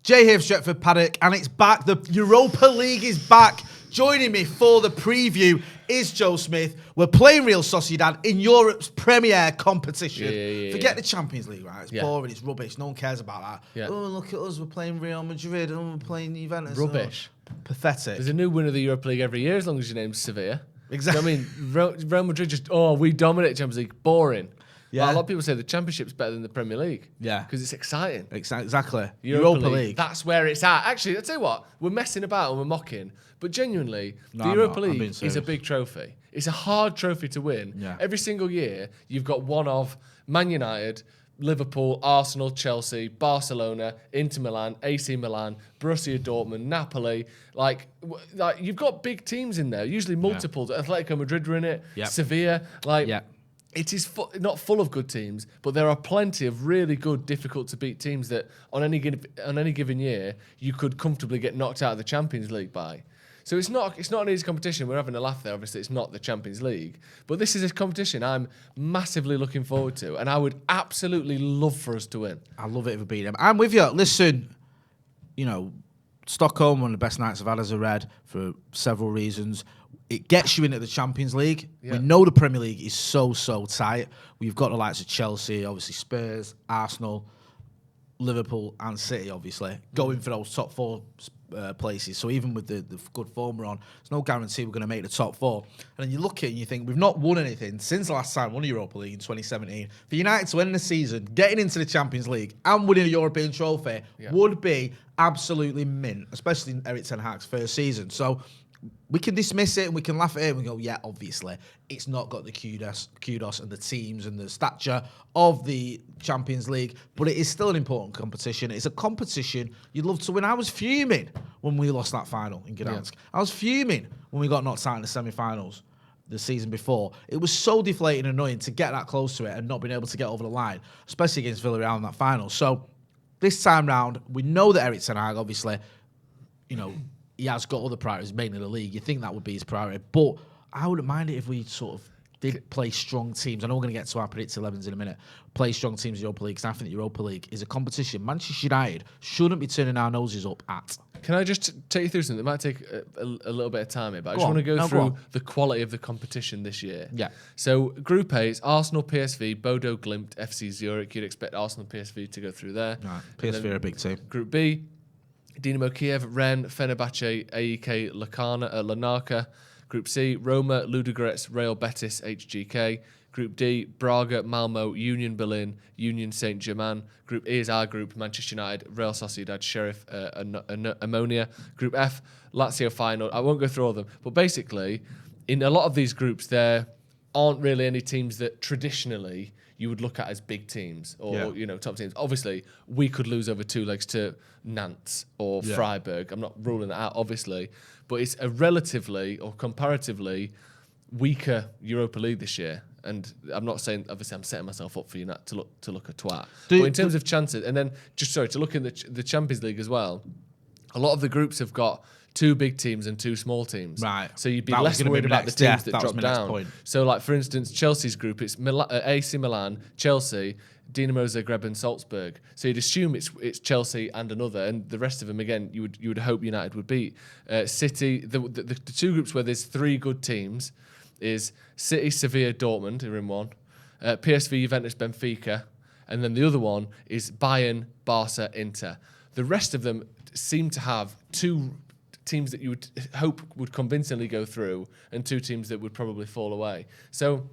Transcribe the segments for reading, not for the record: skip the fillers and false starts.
Jay here, Stretford, Paddock, and it's back. The Europa League is back. Joining me for the preview is Joe Smith. We're playing Real Sociedad in Europe's premier competition. Forget the Champions League, right? It's boring, it's rubbish. No one cares about that. Yeah. Oh, look at us. We're playing Real Madrid. Oh, we're playing Juventus. Rubbish. Oh, pathetic. There's a new winner of the Europa League every year as long as your name's Sevilla. Exactly. You know what I mean, Real Madrid just, we dominate the Champions League. Boring. Yeah. Well, a lot of people say the Championship's better than the Premier League. Yeah. Because it's exciting. Exactly. Europa League. That's where it's at. Actually, I'll tell you what, we're messing about and we're mocking, but genuinely, the Europa League is a big trophy. It's a hard trophy to win. Yeah. Every single year, you've got one of Man United, Liverpool, Arsenal, Chelsea, Barcelona, Inter Milan, AC Milan, Borussia Dortmund, Napoli. Like you've got big teams in there, usually multiples. Yeah. Atletico Madrid are in it, Sevilla. It is not full of good teams, but there are plenty of really good, difficult to beat teams that on any given year you could comfortably get knocked out of the Champions League by. So it's not an easy competition. We're having a laugh there. Obviously, it's not the Champions League, but this is a competition I'm massively looking forward to, and I would absolutely love for us to win. I love it if we beat them. I'm with you. Listen, Stockholm, one of the best nights I've had as a Red for several reasons. It gets you into the Champions League. Yeah. We know the Premier League is so tight. We've got the likes of Chelsea, obviously Spurs, Arsenal, Liverpool and City, obviously, going for those top four places. So even with the good form we're on, there's no guarantee we're going to make the top four. And then you look at it and you think, we've not won anything since the last time we won a Europa League in 2017. For United to end the season, getting into the Champions League and winning a European trophy would be absolutely mint, especially in Erik ten Hag's first season. So we can dismiss it and we can laugh at it and we go, yeah, obviously, it's not got the kudos and the teams and the stature of the Champions League, but it is still an important competition. It's a competition you'd love to win. I was fuming when we lost that final in Gdansk. Yeah. I was fuming when we got knocked out in the semi-finals the season before. It was so deflating and annoying to get that close to it and not being able to get over the line, especially against Villarreal in that final. So this time round, we know that Erik ten Hag, obviously, he has got other priorities, mainly the league. You think that would be his priority. But I wouldn't mind it if we sort of did play strong teams. I know we're going to get to our predicted 11s in a minute. Play strong teams in the Europa League, because I think the Europa League is a competition Manchester United shouldn't be turning our noses up at. Can I just take you through something? It might take a little bit of time here, but I just want to go through the quality of the competition this year. Yeah. So Group A is Arsenal, PSV, Bodo Glimt, FC Zurich. You'd expect Arsenal, PSV to go through there. Right. PSV are a big team. Group B, Dinamo Kiev, Rennes, Fenerbahce, AEK, Larnaca. Group C, Roma, Ludogorets, Real Betis, HGK. Group D, Braga, Malmo, Union Berlin, Union Saint-Germain. Group E is our group, Manchester United, Real Sociedad, Sheriff, Ammonia. Group F, Lazio Feyenoord. I won't go through all of them, but basically, in a lot of these groups, there aren't really any teams that traditionally you would look at as big teams or top teams. Obviously, we could lose over two legs to Nantes or Freiburg. I'm not ruling that out, obviously, but it's a relatively or comparatively weaker Europa League this year. And I'm not saying, obviously, I'm setting myself up for you to look a twat. But in terms of chances, and then to look in the Champions League as well, a lot of the groups have got two big teams and two small teams. Right. So you'd be less worried about the teams that drop down. So, like, for instance, Chelsea's group, it's AC Milan, Chelsea, Dinamo Zagreb and Salzburg. So you'd assume it's Chelsea and another, and the rest of them, again, you would hope United would beat. City, the two groups where there's three good teams is City, Sevilla, Dortmund are in one, PSV, Juventus, Benfica, and then the other one is Bayern, Barca, Inter. The rest of them seem to have two teams that you would hope would convincingly go through and two teams that would probably fall away. So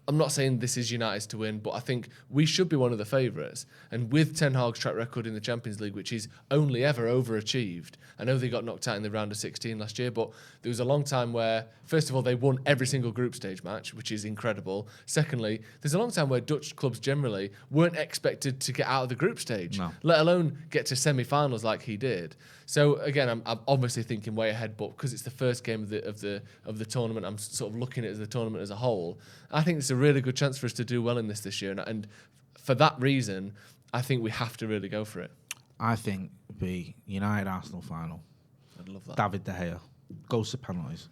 I'm not saying this is United's to win, but I think we should be one of the favourites. And with Ten Hag's track record in the Champions League, which is only ever overachieved, I know they got knocked out in the round of 16 last year, but there was a long time where, first of all, they won every single group stage match, which is incredible. Secondly, there's a long time where Dutch clubs generally weren't expected to get out of the group stage, let alone get to semi-finals like he did. So again, I'm obviously thinking way ahead, but because it's the first game of the tournament, I'm sort of looking at it as the tournament as a whole. I think it's a really good chance for us to do well in this year, and for that reason, I think we have to really go for it. I think it'd be United Arsenal final. I'd love that. David De Gea goes to penalties.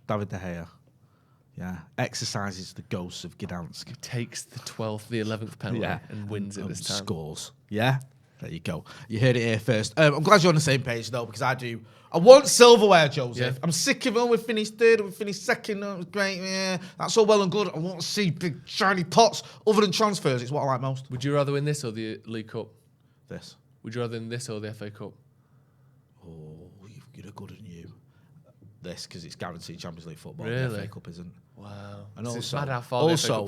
David De Gea, exercises the ghosts of Gdansk. Takes the 11th penalty and wins it this time. Scores. Yeah. There you go. You heard it here first. I'm glad you're on the same page, though, because I want silverware, Joseph. Yeah. I'm sick of it. We finished third, we finished second. That was great. Yeah, that's all well and good. I want to see big, shiny pots. Other than transfers, it's what I like most. Would you rather win this or the League Cup? This. Would you rather win this or the FA Cup? Oh, you're good at you. This, because it's guaranteed Champions League football. Really? The FA Cup isn't. Wow. And also,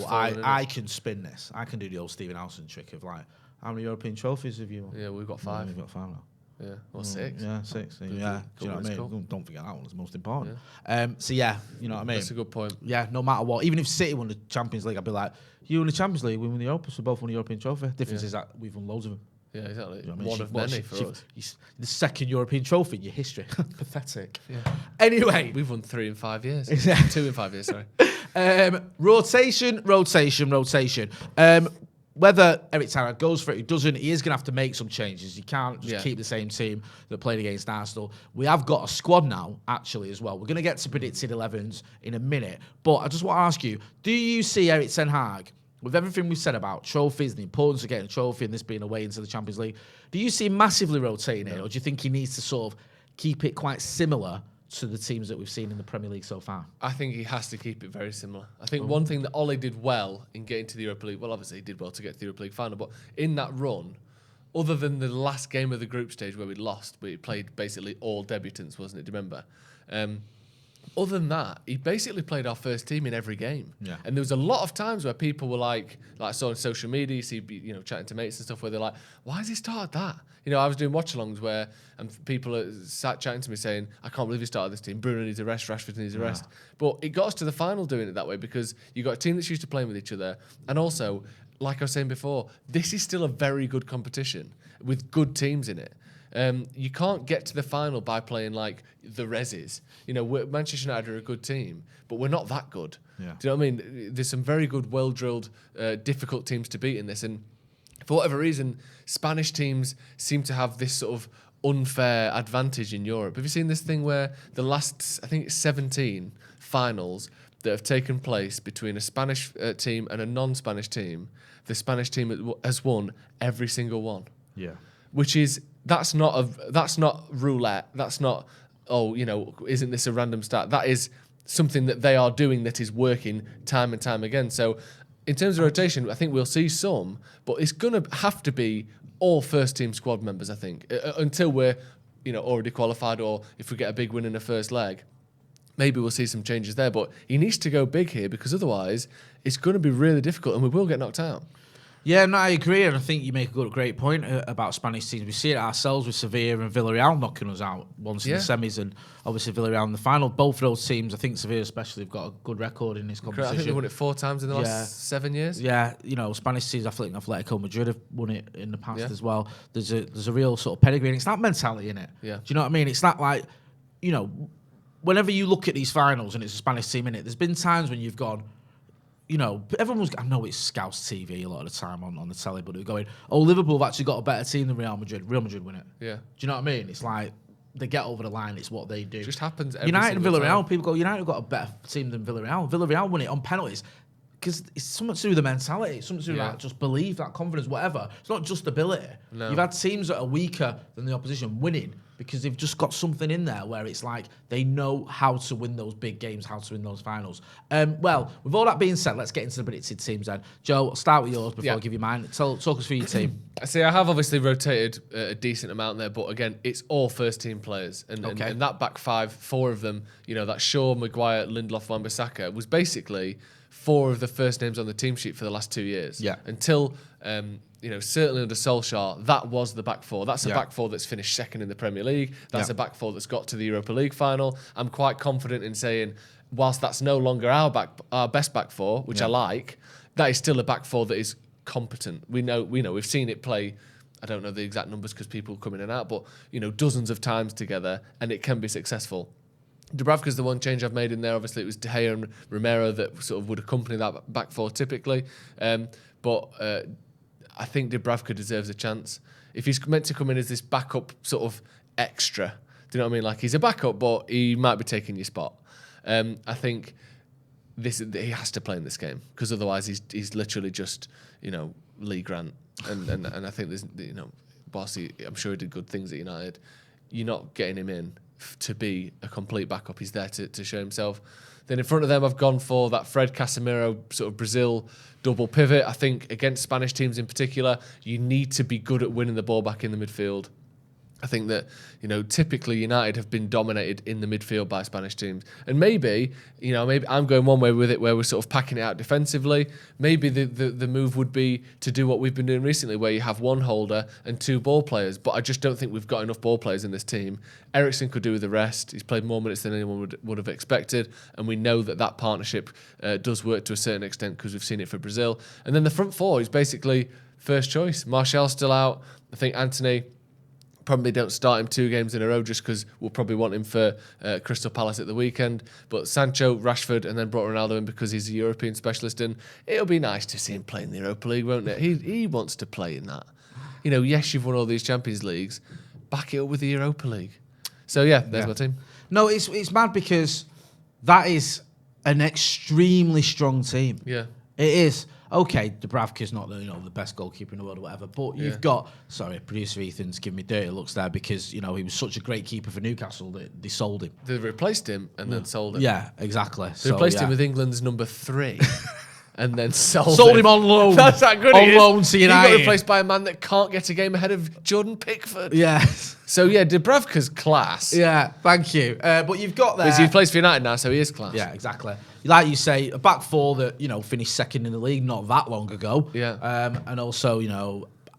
I can spin this. I can do the old Stephen Alson trick of like, how many European trophies have you won? Yeah, we've got 5. We've got 5 now. Yeah, or 6. Yeah, 6. Yeah, do you know what I mean? Cool. Don't forget that one. It's the most important. Yeah. So yeah, you know what I mean? That's a good point. Yeah, no matter what. Even if City won the Champions League, I'd be like, you won the Champions League, we won the Europa, so both won the European trophy. Difference is that we've won loads of them. Yeah, exactly. You know what I mean? One of many for us. The second European trophy in your history. Pathetic. Yeah. Anyway. We've won 3 in 5 years. 2 in 5 years, sorry. Rotation. Whether Eric Ten Hag goes for it, he doesn't, he is going to have to make some changes. You can't just keep the same team that played against Arsenal. We have got a squad now, actually, as well. We're going to get to predicted 11s in a minute. But I just want to ask you, do you see Eric Ten Hag, with everything we've said about trophies and the importance of getting a trophy and this being away into the Champions League, do you see him massively rotating it, or do you think he needs to sort of keep it quite similar to the teams that we've seen in the Premier League so far? I think he has to keep it very similar. I think one thing that Ole did well in getting to the Europa League, well, obviously he did well to get to the Europa League final, but in that run, other than the last game of the group stage where we lost, we played basically all debutants, wasn't it? Do you remember? Other than that, he basically played our first team in every game. Yeah. And there was a lot of times where people were like I saw on social media, you see, chatting to mates and stuff, where they're like, why has he started that? I was doing watch-alongs where people sat chatting to me saying, I can't believe he started this team. Bruno needs a rest, Rashford needs a rest. But it got us to the final doing it that way because you got a team that's used to playing with each other. And also, like I was saying before, this is still a very good competition with good teams in it. You can't get to the final by playing like the Reses. Manchester United are a good team, but we're not that good. Yeah. Do you know what I mean? There's some very good, well-drilled, difficult teams to beat in this. And for whatever reason, Spanish teams seem to have this sort of unfair advantage in Europe. Have you seen this thing where the last, I think it's 17 finals that have taken place between a Spanish team and a non-Spanish team, the Spanish team has won every single one. Yeah. Which is... That's not roulette. That's not, isn't this a random stat? That is something that they are doing that is working time and time again. So in terms of rotation, I think we'll see some, but it's going to have to be all first-team squad members, I think, until we're already qualified, or if we get a big win in the first leg. Maybe we'll see some changes there, but he needs to go big here because otherwise it's going to be really difficult and we will get knocked out. Yeah, no, I agree, and I think you make a great point about Spanish teams. We see it ourselves with Sevilla and Villarreal knocking us out once in the semis, and obviously Villarreal in the final. Both of those teams, I think Sevilla especially, have got a good record in this competition. I think they won it 4 times in the last 7 years. Yeah, Spanish teams, I think Atletico Madrid have won it in the past as well. There's a real sort of pedigree, and it's that mentality in it. Yeah. Do you know what I mean? It's not like, whenever you look at these finals and it's a Spanish team in it, there's been times when you've gone, everyone's, I know it's Scouse TV a lot of the time on the telly, but they're going, Liverpool have actually got a better team than Real Madrid. Real Madrid win it. Yeah. Do you know what I mean? It's like, they get over the line, it's what they do. It just happens every United and Villarreal, time. people go, United have got a better team than Villarreal. Villarreal won it on penalties. Because it's something to do with the mentality. It's something to do with that just belief, that confidence, whatever. It's not just ability. No. You've had teams that are weaker than the opposition winning because they've just got something in there where it's like they know how to win those big games, how to win those finals. Well, with all that being said, let's get into the predicted teams then. Joe, I'll start with yours before I give you mine. Talk us through your team. See, I have obviously rotated a decent amount there, but again, it's all first-team players. And that back 5, 4 of them, that Shaw, Maguire, Lindelof, Wan-Bissaka, was basically 4 of the first names on the team sheet for the last 2 years. Yeah. Until, certainly under Solskjaer, that was the back 4. That's a back 4 that's finished second in the Premier League. That's a back 4 that's got to the Europa League final. I'm quite confident in saying, whilst that's no longer our best back 4, which I like, that is still a back 4 that is competent. We know, we've seen it play. I don't know the exact numbers because people come in and out, but dozens of times together, and it can be successful. Dubravka's the one change I've made in there. Obviously, it was De Gea and Romero that sort of would accompany that back 4 typically. But I think Dubravka deserves a chance. If he's meant to come in as this backup sort of extra, do you know what I mean? Like, he's a backup, but he might be taking your spot. I think he has to play in this game because otherwise he's literally just, Lee Grant. And I think there's, whilst I'm sure he did good things at United, you're not getting him in to be a complete backup. He's there to show himself. Then in front of them, I've gone for that Fred Casemiro sort of Brazil double pivot. I think against Spanish teams in particular, you need to be good at winning the ball back in the midfield. I think that, typically United have been dominated in the midfield by Spanish teams. And maybe I'm going one way with it where we're sort of packing it out defensively. Maybe the move would be to do what we've been doing recently, where you have one holder and 2 ball players. But I just don't think we've got enough ball players in this team. Eriksen could do with the rest. He's played more minutes than anyone would have expected. And we know that partnership does work to a certain extent because we've seen it for Brazil. And then the front 4 is basically first choice. Martial's still out. I think Antony... probably don't start him 2 games in a row just because we'll probably want him for Crystal Palace at the weekend. But Sancho, Rashford, and then brought Ronaldo in because he's a European specialist. And it'll be nice to see him play in the Europa League, won't it? He wants to play in that. Yes, you've won all these Champions Leagues. Back it up with the Europa League. So, there's my team. No, it's mad because that is an extremely strong team. Yeah. It is. Okay, Dubravka's not the best goalkeeper in the world or whatever, but you've got... Sorry, producer Ethan's giving me dirty looks there because, he was such a great keeper for Newcastle that they sold him. They replaced him and then sold him. Yeah, exactly. They replaced him with England's number 3 and then sold him on loan. That's how good on loan to United. He got replaced by a man that can't get a game ahead of Jordan Pickford. Yes. So, Dubravka's class. Yeah, thank you. But you've got there... He's plays for United now, so he is class. Yeah, exactly. Like you say, a back 4 that, finished second in the league not that long ago. Yeah. And also,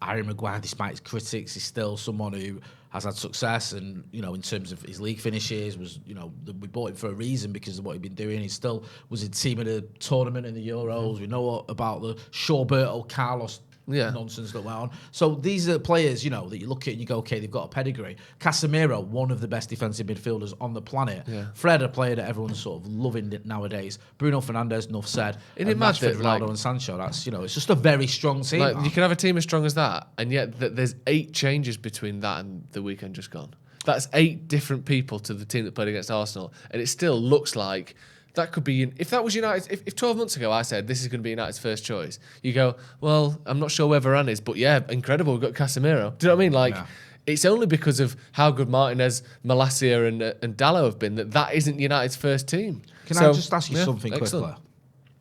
Harry Maguire, despite his critics, is still someone who has had success. And, in terms of his league finishes, we bought him for a reason because of what he'd been doing. He still was a team at a tournament in the Euros. We know about the Shawberto Carlos nonsense that went on. So these are players, that you look at and you go, okay, they've got a pedigree. Casemiro, one of the best defensive midfielders on the planet. Yeah. Fred, a player that everyone's sort of loving nowadays. Bruno Fernandes, enough said. Isn't it mad that Ronaldo and Sancho, that's, it's just a very strong team. You can have a team as strong as that, and yet there's 8 changes between that and the weekend just gone. That's 8 different people to the team that played against Arsenal, and it still looks like that could be... If that was United... If 12 months ago I said this is going to be United's first choice, you go, well, I'm not sure where Varane is, but incredible, we've got Casemiro. Do you know what I mean? It's only because of how good Martinez, Malacia and Dalot have been that isn't United's first team. Can I just ask you something quickly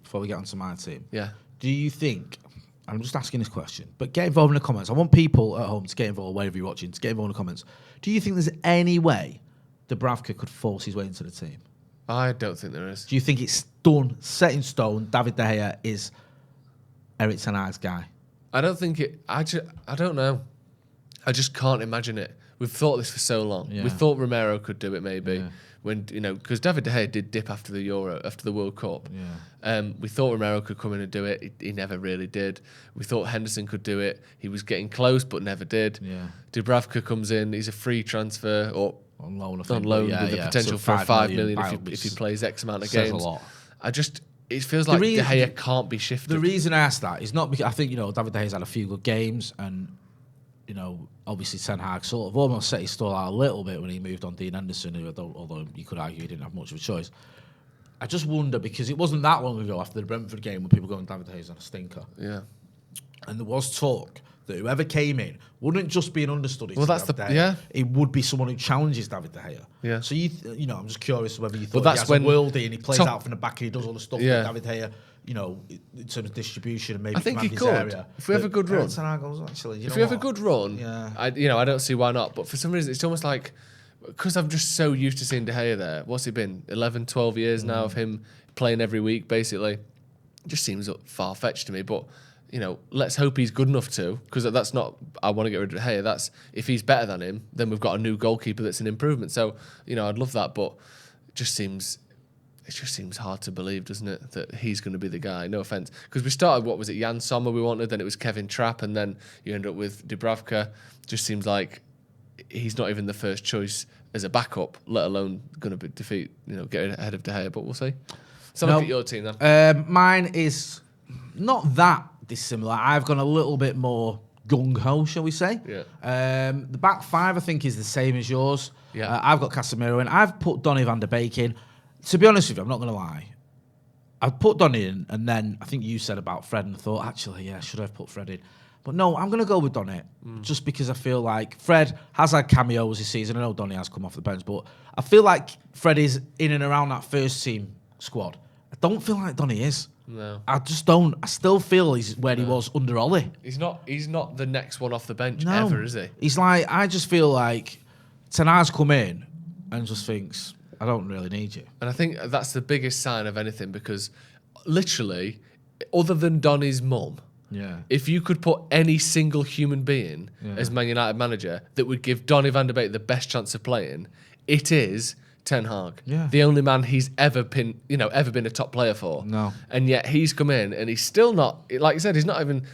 before we get onto my team? Yeah. Do you think... I'm just asking this question, but get involved in the comments. I want people at home to get involved, wherever you're watching, to get involved in the comments. Do you think there's any way Dubravka could force his way into the team? I don't think there is. Do you think it's done, set in stone, David De Gea is Erik ten Hag's guy? I don't think it... I don't know. I just can't imagine it. We've thought this for so long. Yeah. We thought Romero could do it maybe. Yeah. When because David De Gea did dip after the World Cup. Yeah. We thought Romero could come in and do it. He never really did. We thought Henderson could do it. He was getting close, but never did. Yeah. Dubravka comes in. He's a free transfer or on loan. With the potential for 5 million if he plays X amount of games. A lot. It feels like De Gea can't be shifted. The reason I asked that is not because I think David De Gea's had a few good games and. Obviously Ten Hag sort of almost set his stall out a little bit when he moved on Dean Henderson, although you could argue he didn't have much of a choice. I just wonder, because it wasn't that long ago after the Brentford game when people going, David De Gea's on a stinker. Yeah. And there was talk that whoever came in wouldn't just be an understudy. Well, that's David De Gea. yeah. It would be someone who challenges David De Gea. Yeah. So I'm just curious whether you thought that's he has a worldie and he plays out from the back and he does all the stuff yeah. that David De Gea. In terms of distribution and maybe I think he could. Area. If we have a good run. If we have a good run, I don't see why not. But for some reason, it's almost like, because I'm just so used to seeing De Gea there. What's he been? 11, 12 years now of him playing every week, basically. It just seems far-fetched to me. But, let's hope he's good enough to, because that's not, I want to get rid of De Gea. That's, if he's better than him, then we've got a new goalkeeper that's an improvement. So, I'd love that, but it just seems hard to believe, doesn't it, that he's going to be the guy? No offence. Because we started, what was it, Jan Sommer we wanted, then it was Kevin Trapp, and then you end up with Dubravka. Just seems like he's not even the first choice as a backup, let alone going to get ahead of De Gea, but we'll see. So look at your team then. Mine is not that dissimilar. I've gone a little bit more gung-ho, shall we say. Yeah. The back 5, I think, is the same as yours. Yeah. I've got Casemiro in. I've put Donny van de Beek in. To be honest with you, I'm not going to lie. I put Donny in, and then I think you said about Fred, and I thought, actually, yeah, should I have put Fred in? But no, I'm going to go with Donny, just because I feel like Fred has had cameos this season. I know Donny has come off the bench, but I feel like Fred is in and around that first team squad. I don't feel like Donny is. No. I just don't. I still feel he's where he was under Ollie. He's not the next one off the bench ever, is he? He's like, I just feel like Ten Hag's come in and just thinks, I don't really need you. And I think that's the biggest sign of anything, because literally, other than Donny's mum, if you could put any single human being as Man United manager that would give Donny van de Beek the best chance of playing, it is Ten Hag. Yeah. The only man he's ever been a top player for. No. And yet he's come in and he's still not, like you said, he's not even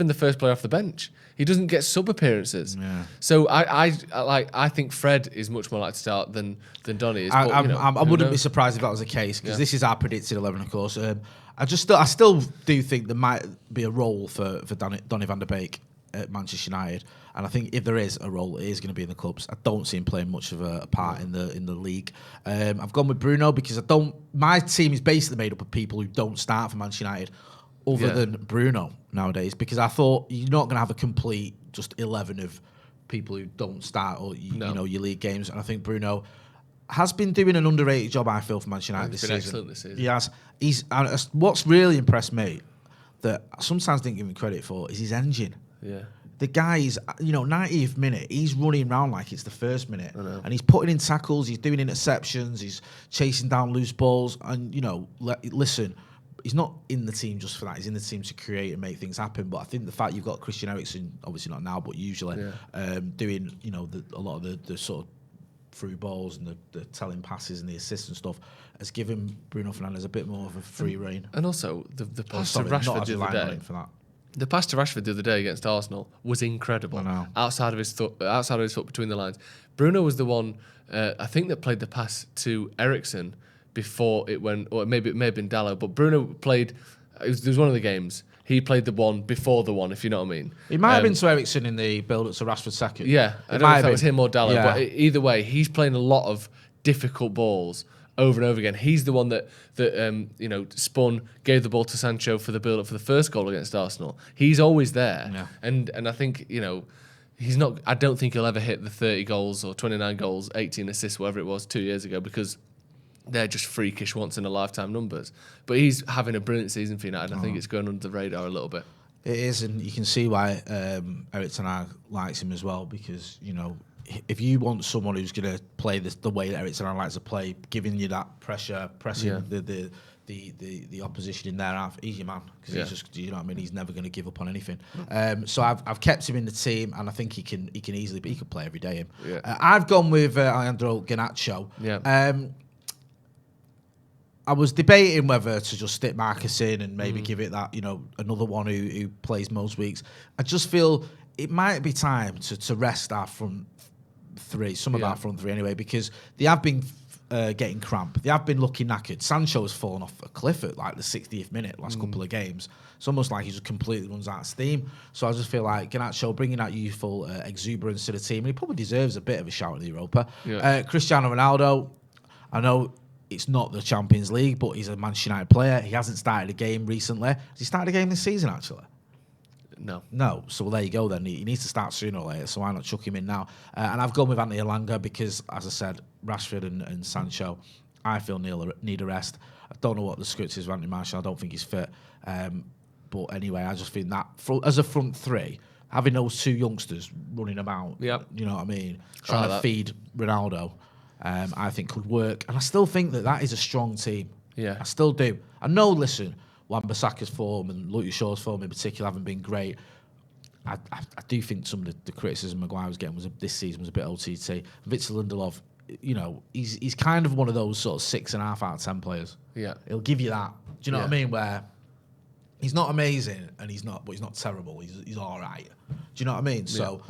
the first player off the bench. He doesn't get sub appearances. Yeah. So I think Fred is much more likely to start than Donny is. I wouldn't be surprised if that was the case, because this is our predicted 11, of course. I still do think there might be a role for Donny van de Beek at Manchester United, and I think if there is a role, it is going to be in the clubs. I don't see him playing much of a part in the league. I've gone with Bruno because my team is basically made up of people who don't start for Manchester United, other than Bruno nowadays, because I thought you're not going to have a complete just 11 of people who don't start or you know your league games, and I think Bruno has been doing an underrated job, I feel, for Manchester United this season. Excellent this season. He has. What's really impressed me that I sometimes didn't give him credit for is his engine. Yeah. The guy's, 90th minute, he's running around like it's the first minute. And he's putting in tackles, he's doing interceptions, he's chasing down loose balls. And, listen, he's not in the team just for that. He's in the team to create and make things happen. But I think the fact you've got Christian Eriksen, obviously not now, but usually, doing, a lot of the sort of through balls and the telling passes and the assists and stuff has given Bruno Fernandes a bit more of a free reign. And also, the pass to Rashford the other day. For that. The pass to Rashford the other day against Arsenal was incredible. I know. Outside of his foot between the lines. Bruno was the one, I think, that played the pass to Eriksen before it went, or maybe it may have been Dallo, but Bruno played, there was one of the games, he played the one before the one, if you know what I mean. It might have been to Eriksen in the build-up to Rashford's second. Yeah, I don't know if that was him or Dallo, but either way, he's playing a lot of difficult balls over and over again. He's the one that spun, gave the ball to Sancho for the build-up for the first goal against Arsenal. He's always there, and I think he's not. I don't think he'll ever hit the 30 goals or 29 goals, 18 assists, whatever it was 2 years ago, because they're just freakish once in a lifetime numbers. But he's having a brilliant season for United. I think it's going under the radar a little bit. It is, and you can see why Erik ten Hag likes him as well, because if you want someone who's going to play the way that Erik ten Hag likes to play, giving you that pressure, pressing the opposition in their half, he's your man, because he's just, he's never going to give up on anything. So I've kept him in the team, and I think he can easily, but he could play every day. I've gone with Alejandro Garnacho. I was debating whether to just stick Marcus in and maybe give it that, another one who plays most weeks. I just feel it might be time to rest our front three, some of our front three anyway, because they have been getting cramp. They have been looking knackered. Sancho has fallen off a cliff at like the 60th minute last couple of games. It's almost like he just completely runs out of steam. So I just feel like Garnacho bringing that youthful exuberance to the team, and he probably deserves a bit of a shout in the Europa. Cristiano Ronaldo, I know it's not the Champions League, but he's a Manchester United player. He hasn't started a game recently. Has he started a game this season, actually? No. So there you go then. He needs to start sooner or later, so why not chuck him in now? And I've gone with Anthony Elanga because, as I said, Rashford and Sancho, I feel need a rest. I don't know what the script is for Anthony Martial. I don't think he's fit. But anyway, I just think that as a front three, having those two youngsters running about, you know what I mean, trying to feed Ronaldo, I think could work. And I still think that is a strong team. Yeah. I still do. I know, listen, Wan-Bissaka's form and Lucas Shaw's form in particular haven't been great. I do think some of the criticism Maguire was getting this season was a bit OTT. Victor Lindelof, he's kind of one of those sort of 6.5 out of 10 players. Yeah. He'll give you that. Do you know what I mean? Where he's not amazing but he's not terrible. He's all right. Do you know what I mean? So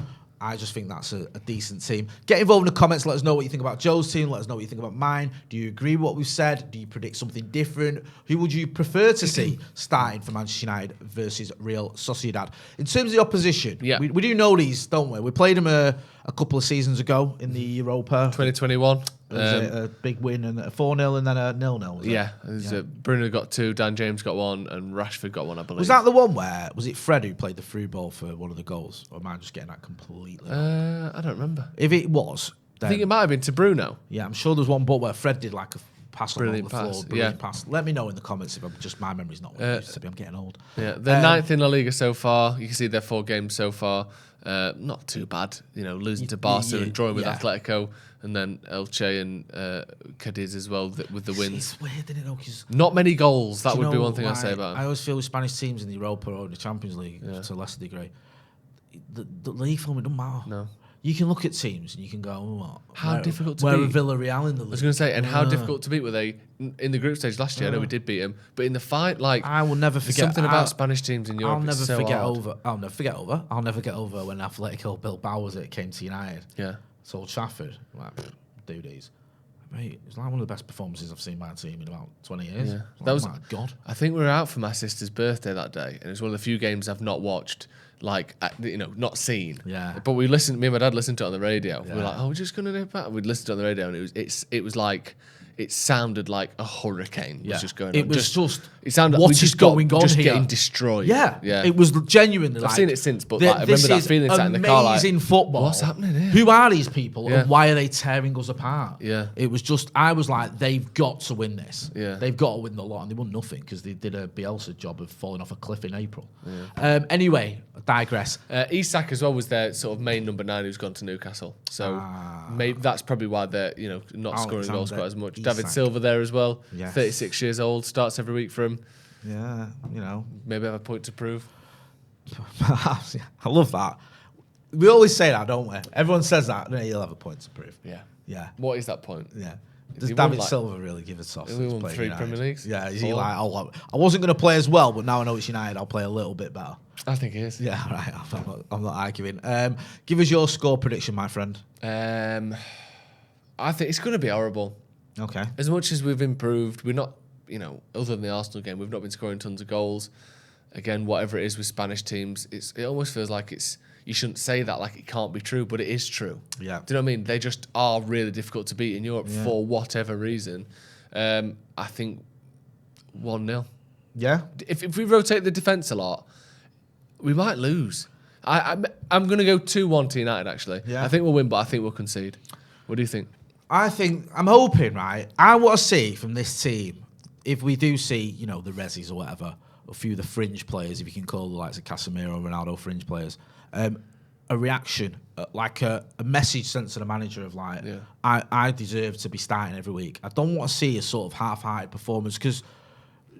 I just think that's a decent team. Get involved in the comments. Let us know what you think about Joe's team. Let us know what you think about mine. Do you agree with what we've said? Do you predict something different? Who would you prefer to see starting for Manchester United versus Real Sociedad? In terms of the opposition, we do know these, don't we? We played them a couple of seasons ago in the Europa. 2021. It was a big win and a 4-0 and then a 0-0. Yeah. Bruno got 2, Dan James got 1, and Rashford got 1, I believe. Was that the one where, was it Fred who played the through ball for one of the goals? Or am I just getting that completely wrong? I don't remember. If it was, I think it might have been to Bruno. Yeah, I'm sure there's one ball where Fred did like a pass on the floor. Brilliant pass. Let me know in the comments if my memory's not what it used to be. I'm getting old. Yeah, they're 9th in La Liga so far. You can see their 4 games so far. Not too bad. Losing to Barca and drawing with Atletico, and then Elche and Cadiz as well with the wins. It's weird, isn't it? No, not many goals. That would be one thing I'd say about it. I always feel with Spanish teams in the Europa or in the Champions League to a lesser degree, the league form, it doesn't matter. No. You can look at teams and you can go, how difficult to beat? Where are Villarreal in the league? I was going to say, and how difficult to beat were they in the group stage last year? I know we did beat them, but in the fight, I will never forget something about Spanish teams in Europe. I'll never forget over when Atletico Bilbao was it came to United. Yeah, it's Old Trafford. Like, duties. Mate, it's like one of the best performances I've seen by a team in about 20 years. Yeah. That was my God. I think we were out for my sister's birthday that day, and it was one of the few games I've not watched. Not seen. Yeah. But me and my dad listened to it on the radio. Yeah. We were like, we're just gonna nip back. We'd listened to it on the radio, and it was like, it sounded like a hurricane was just going on. It sounded like getting destroyed. Yeah. It was genuinely I've seen it since, but I remember that feeling sat in the car like, amazing football. What's happening here? Who are these people and why are they tearing us apart? Yeah. It was just, I was like, they've got to win this. Yeah. They've got to win the lot, and they won nothing because they did a Bielsa job of falling off a cliff in April. Yeah. Anyway, I digress. Isak as well was their sort of main number 9 who's gone to Newcastle. So maybe that's probably why they're not scoring goals quite as much. David Silva there as well. Yes. 36 years old, starts every week for him. Yeah, maybe have a point to prove. I love that. We always say that, don't we? Everyone says that. No, you'll have a point to prove. Yeah. What is that point? Yeah. Does David Silva really give a toss? He won 3 Premier Leagues. Yeah. Is he like, I wasn't going to play as well, but now I know it's United, I'll play a little bit better. I think he is. Yeah, right. I'm not arguing. Give us your score prediction, my friend. I think it's going to be horrible. Okay. As much as we've improved, we're not, other than the Arsenal game, we've not been scoring tons of goals. Again, whatever it is with Spanish teams, it almost feels like you shouldn't say that like it can't be true, but it is true. Yeah. Do you know what I mean? They just are really difficult to beat in Europe for whatever reason. I think 1-0. Yeah. If we rotate the defence a lot, we might lose. I'm going to go 2-1 to United, actually. Yeah. I think we'll win, but I think we'll concede. What do you think? I'm hoping, right? I want to see from this team, if we do see, the Resis or whatever, a few of the fringe players, if you can call the likes of Casemiro, Ronaldo fringe players, a reaction, like a message sent to the manager of like, I deserve to be starting every week. I don't want to see a sort of half-hearted performance because,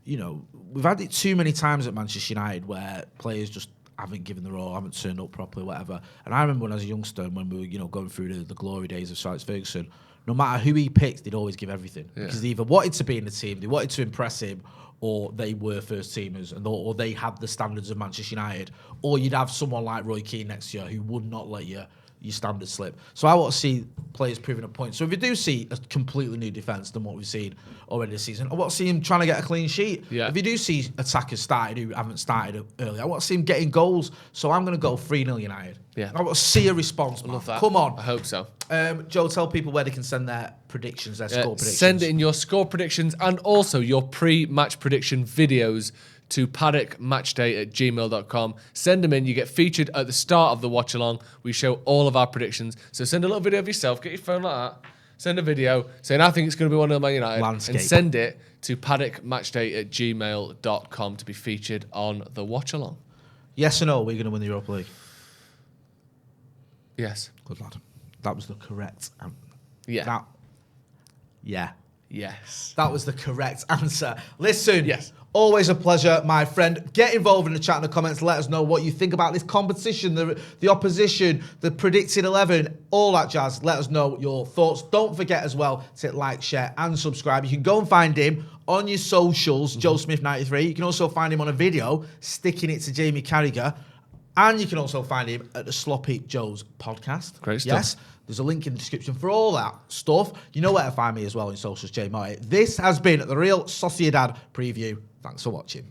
we've had it too many times at Manchester United where players just haven't given their all, haven't turned up properly, whatever. And I remember when I was a youngster, when we were, going through the glory days of Sir Alex Ferguson, no matter who he picked, they'd always give everything. Yeah. Because they either wanted to be in the team, they wanted to impress him, or they were first teamers, or they had the standards of Manchester United. Or you'd have someone like Roy Keane next year who would not let your standards slip. So I want to see players proving a point. So if we do see a completely new defence than what we've seen already this season, I want to see him trying to get a clean sheet. Yeah. If you do see attackers started who haven't started early, I want to see him getting goals. So I'm going to go 3-0 United. Yeah. I want to see a response. I love that. Come on. I hope so. Joe, tell people where they can send their predictions, their score predictions. Send in your score predictions and also your pre-match prediction videos to paddockmatchday@gmail.com. Send them in. You get featured at the start of the watch along. We show all of our predictions. So send a little video of yourself. Get your phone like that. Send a video saying, I think it's going to be 1-0 Man United. Landscape. And send it to paddockmatchday@gmail.com to be featured on the watch along. Yes or no, we're going to win the Europa League? Yes. Good lad. That was the correct answer. Yeah. Yes. That was the correct answer. Listen. Yes. Always a pleasure, my friend. Get involved in the chat in the comments. Let us know what you think about this competition, the opposition, the predicted 11, all that jazz. Let us know your thoughts. Don't forget as well to hit like, share, and subscribe. You can go and find him on your socials, Joe Smith 93. You can also find him on a video, sticking it to Jamie Carragher. And you can also find him at the Sloppy Joe's podcast. Great stuff. Yes. There's a link in the description for all that stuff. You know where to find me as well in socials, J Motty. This has been the Real Sociedad preview. Thanks for watching.